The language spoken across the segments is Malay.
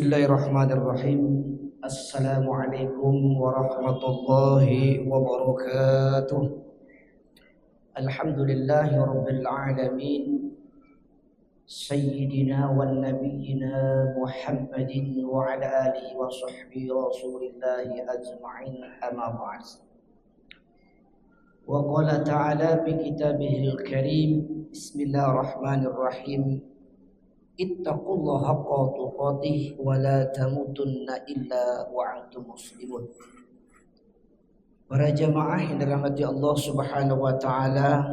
Bismillahirrahmanirrahim. Assalamualaikum warahmatullahi wabarakatuh. Alhamdulillahi rabbil alamin. Sayyidina wa nabiyyina Muhammadin wa ala alihi wa sahbihi rasulillahi ajma'in, amma ba'd. Wa qala ta'ala bi kitabihil karim. Bismillahirrahmanirrahim. Ittaqullaha haqqa tuqatih wa la tamutunna illa wa antum muslimun. Para jamaah yang dirahmati Allah Subhanahu wa taala,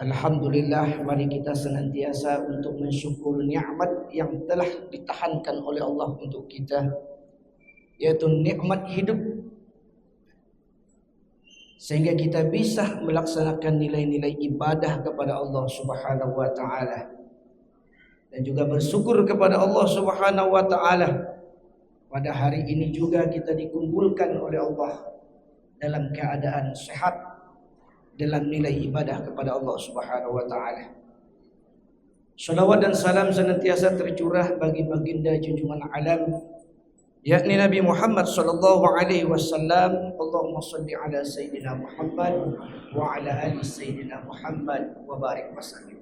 alhamdulillah, mari kita senantiasa untuk mensyukur nikmat yang telah ditahankan oleh Allah untuk kita, yaitu nikmat hidup, sehingga kita bisa melaksanakan nilai-nilai ibadah kepada Allah Subhanahu wa taala, dan juga bersyukur kepada Allah Subhanahu wa taala. Pada hari ini juga kita dikumpulkan oleh Allah dalam keadaan sehat, dalam nilai ibadah kepada Allah Subhanahu wa taala. Shalawat dan salam senantiasa tercurah bagi baginda junjungan alam, yakni Nabi Muhammad sallallahu alaihi wasallam. Allahumma shalli ala sayyidina Muhammad wa ala ali sayyidina Muhammad wa barik wasallim.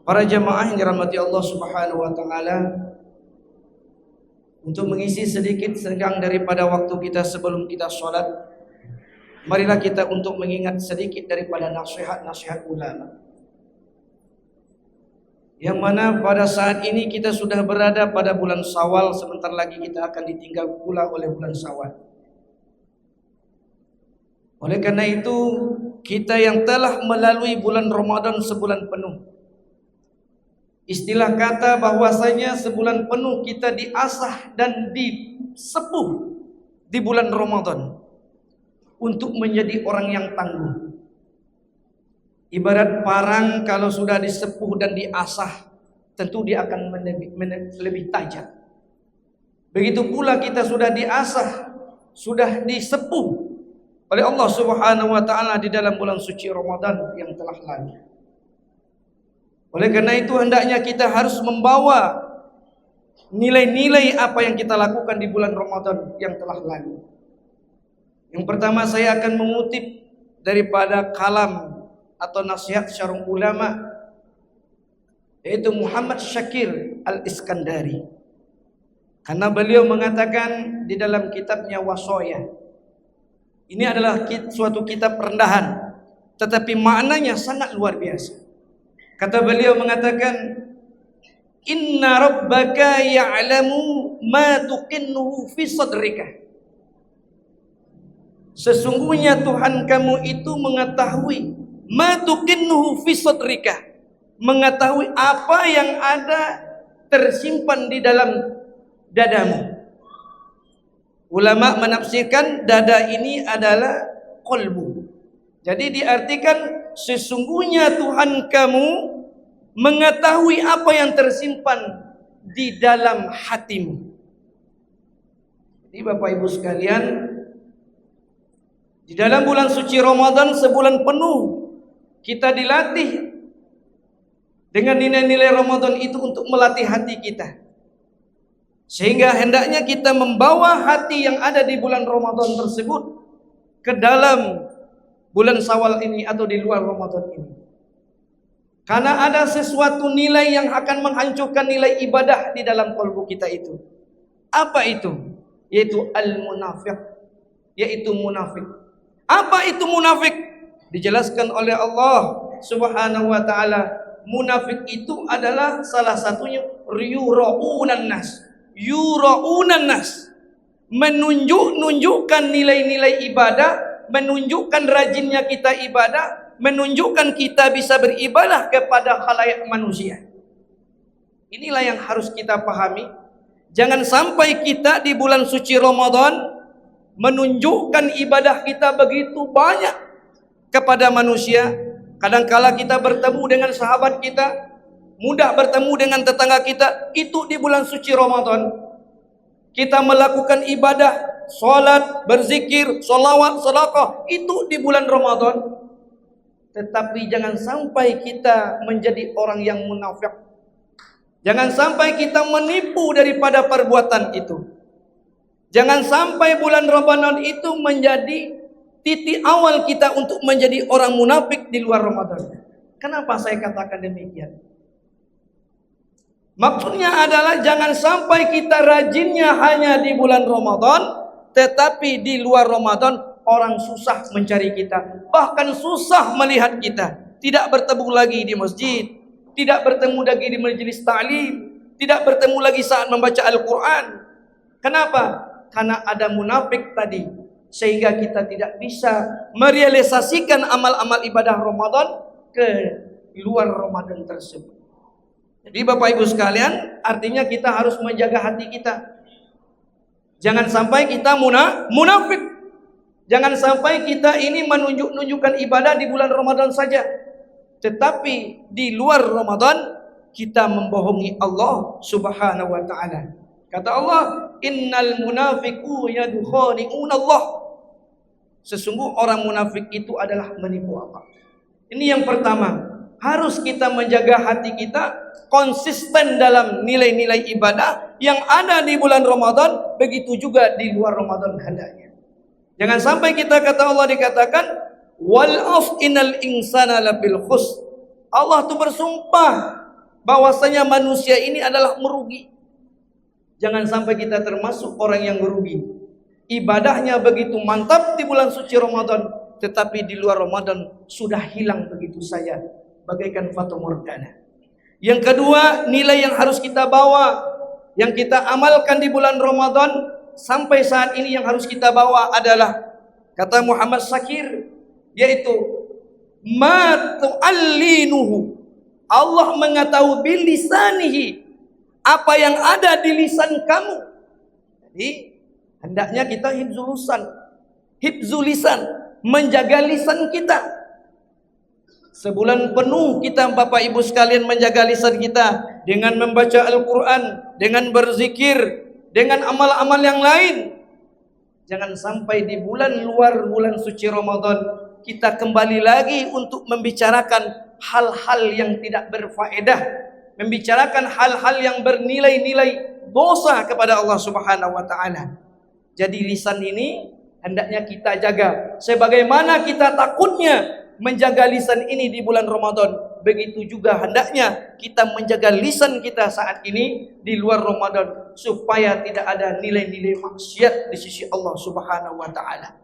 Para jamaah yang dirahmati Allah Subhanahu wa taala, untuk mengisi sedikit senggang daripada waktu kita sebelum kita sholat, marilah kita untuk mengingat sedikit daripada nasihat-nasihat ulama, yang mana pada saat ini kita sudah berada pada bulan Syawal. Sebentar lagi kita akan ditinggal pula oleh bulan Syawal. Oleh karena itu, kita yang telah melalui bulan Ramadan sebulan penuh, istilah kata bahwasanya sebulan penuh kita diasah dan disepuh di bulan Ramadan untuk menjadi orang yang tangguh. Ibarat parang, kalau sudah disepuh dan diasah, tentu dia akan lebih tajam. Begitu pula kita sudah diasah, sudah disepuh oleh Allah Subhanahu wa taala di dalam bulan suci Ramadan yang telah lalu. Oleh karena itu, hendaknya kita harus membawa nilai-nilai apa yang kita lakukan di bulan Ramadan yang telah lalu. Yang pertama, saya akan mengutip daripada kalam atau nasihat syarung ulama, yaitu Muhammad Syakir Al-Iskandari. Karena beliau mengatakan di dalam kitabnya Washoyah, ini adalah suatu kitab rendahan, tetapi maknanya sangat luar biasa. Kata beliau mengatakan, inna rabbaka ya'lamu ma tuqinnuhu fi sadrika. Sesungguhnya Tuhan kamu itu mengetahui ma tuqinnuhu fi sadrika, mengetahui apa yang ada tersimpan di dalam dadamu. Ulama menafsirkan dada ini adalah qalbu. Jadi diartikan sesungguhnya Tuhan kamu mengetahui apa yang tersimpan di dalam hatimu. Jadi Bapak Ibu sekalian, di dalam bulan suci Ramadan sebulan penuh kita dilatih dengan nilai-nilai Ramadan itu untuk melatih hati kita, sehingga hendaknya kita membawa hati yang ada di bulan Ramadan tersebut ke dalam bulan Syawal ini atau di luar Ramadan ini. Karena ada sesuatu nilai yang akan menghancurkan nilai ibadah di dalam kalbu kita itu. Apa itu? Yaitu al-munafiq, yaitu munafik. Apa itu munafik? Dijelaskan oleh Allah Subhanahu wa taala, munafik itu adalah salah satunya yura'unan nas. Yura'unan nas, menunjukkan nilai-nilai ibadah, menunjukkan rajinnya kita ibadah, menunjukkan kita bisa beribadah kepada khalayak manusia. Inilah yang harus kita pahami. Jangan sampai kita di bulan suci Ramadan menunjukkan ibadah kita begitu banyak kepada manusia. Kadangkala kita bertemu dengan sahabat kita, mudah bertemu dengan tetangga kita, itu di bulan suci Ramadan. Kita melakukan ibadah, sholat, berzikir, sholawat, sedekah, itu di bulan Ramadan. Tetapi jangan sampai kita menjadi orang yang munafik. Jangan sampai kita menipu daripada perbuatan itu. Jangan sampai bulan Ramadan itu menjadi titik awal kita untuk menjadi orang munafik di luar Ramadan. Kenapa saya katakan demikian? Maksudnya adalah jangan sampai kita rajinnya hanya di bulan Ramadan, tetapi di luar Ramadan orang susah mencari kita, bahkan susah melihat kita. Tidak bertemu lagi di masjid, tidak bertemu lagi di majelis ta'lim, tidak bertemu lagi saat membaca Al-Quran. Kenapa? Karena ada munafik tadi, sehingga kita tidak bisa merealisasikan amal-amal ibadah Ramadan ke luar Ramadan tersebut. Jadi Bapak Ibu sekalian, artinya kita harus menjaga hati kita. Jangan sampai kita munafik. Jangan sampai kita ini menunjukkan ibadah di bulan Ramadan saja, tetapi di luar Ramadan kita membohongi Allah Subhanahu wa taala. Kata Allah, innal munafiqu yadkhani'un Allah. Sesungguh orang munafik itu adalah menipu Allah. Ini yang pertama, harus kita menjaga hati kita konsisten dalam nilai-nilai ibadah yang ada di bulan Ramadan, begitu juga di luar Ramadan hendaknya. Jangan sampai kita, kata Allah, dikatakan wal af innal insana labil khus. Allah itu bersumpah bahwasanya manusia ini adalah merugi. Jangan sampai kita termasuk orang yang merugi. Ibadahnya begitu mantap di bulan suci Ramadan, tetapi di luar Ramadan sudah hilang begitu saja, bagaikan fata morgana. Yang kedua, nilai yang harus kita bawa, yang kita amalkan di bulan Ramadan sampai saat ini yang harus kita bawa adalah, kata Muhammad Syakir, yaitu ma tu'allinuhu. Allah mengetahui bilisanihi, apa yang ada di lisan kamu. Jadi hendaknya kita hifzul lisan, menjaga lisan kita. Sebulan penuh kita Bapak Ibu sekalian menjaga lisan kita dengan membaca Al-Quran, dengan berzikir, dengan amal-amal yang lain. Jangan sampai di bulan luar bulan suci Ramadan kita kembali lagi untuk membicarakan hal-hal yang tidak berfaedah, membicarakan hal-hal yang bernilai-nilai dosa kepada Allah Subhanahu wa taala. Jadi lisan ini hendaknya kita jaga. Sebagaimana kita takutnya menjaga lisan ini di bulan Ramadan, begitu juga hendaknya kita menjaga lisan kita saat ini di luar Ramadan, supaya tidak ada nilai-nilai maksiat di sisi Allah Subhanahu wa taala.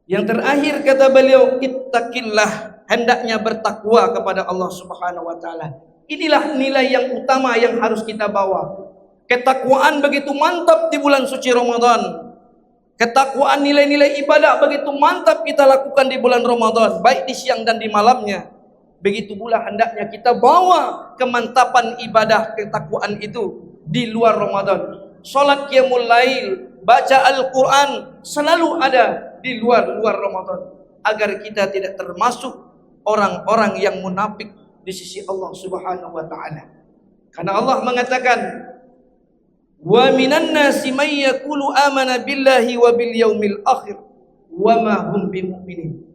Yang terakhir kata beliau, ittaqillah, hendaknya bertakwa kepada Allah Subhanahu wa taala. Inilah nilai yang utama yang harus kita bawa. Ketakwaan begitu mantap di bulan suci Ramadan. Ketakwaan, nilai-nilai ibadah begitu mantap kita lakukan di bulan Ramadan, baik di siang dan di malamnya. Begitu pula hendaknya kita bawa kemantapan ibadah ketakwaan itu di luar Ramadan. Salat qiyamul lail, baca Al-Quran selalu ada di luar Ramadan, agar kita tidak termasuk orang-orang yang munafik di sisi Allah Subhanahu wa taala. Karena Allah mengatakan, wa minan nasi may yaqulu amana billahi wa bil yaumil akhir wa ma hum bimumin.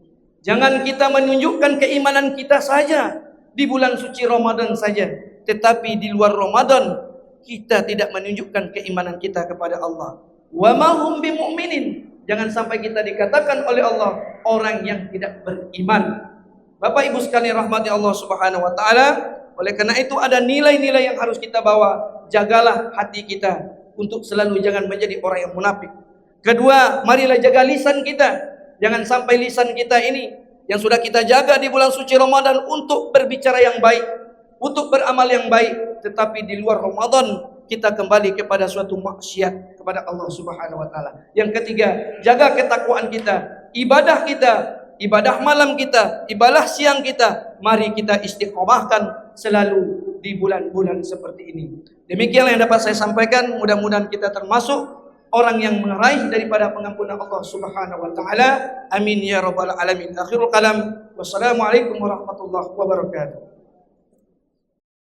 Jangan kita menunjukkan keimanan kita saja di bulan suci Ramadan saja, tetapi di luar Ramadan kita tidak menunjukkan keimanan kita kepada Allah. Wa ma hum bimuminin. Jangan sampai kita dikatakan oleh Allah orang yang tidak beriman. Bapak Ibu sekalian rahmati Allah Subhanahu wa taala, oleh karena itu ada nilai-nilai yang harus kita bawa. Jagalah hati kita untuk selalu jangan menjadi orang yang munafik. Kedua, marilah jaga lisan kita. Jangan sampai lisan kita ini yang sudah kita jaga di bulan suci Ramadan untuk berbicara yang baik, untuk beramal yang baik, tetapi di luar Ramadan kita kembali kepada suatu maksiat kepada Allah Subhanahu wa taala. Yang ketiga, jaga ketakwaan kita, ibadah malam kita, ibadah siang kita, mari kita istiqomahkan selalu di bulan-bulan seperti ini. Demikianlah yang dapat saya sampaikan. Mudah-mudahan kita termasuk orang yang meraih daripada pengampunan Allah Subhanahu wa taala. Amin ya rabbal alamin. Akhirul kalam. Wassalamualaikum warahmatullahi wabarakatuh.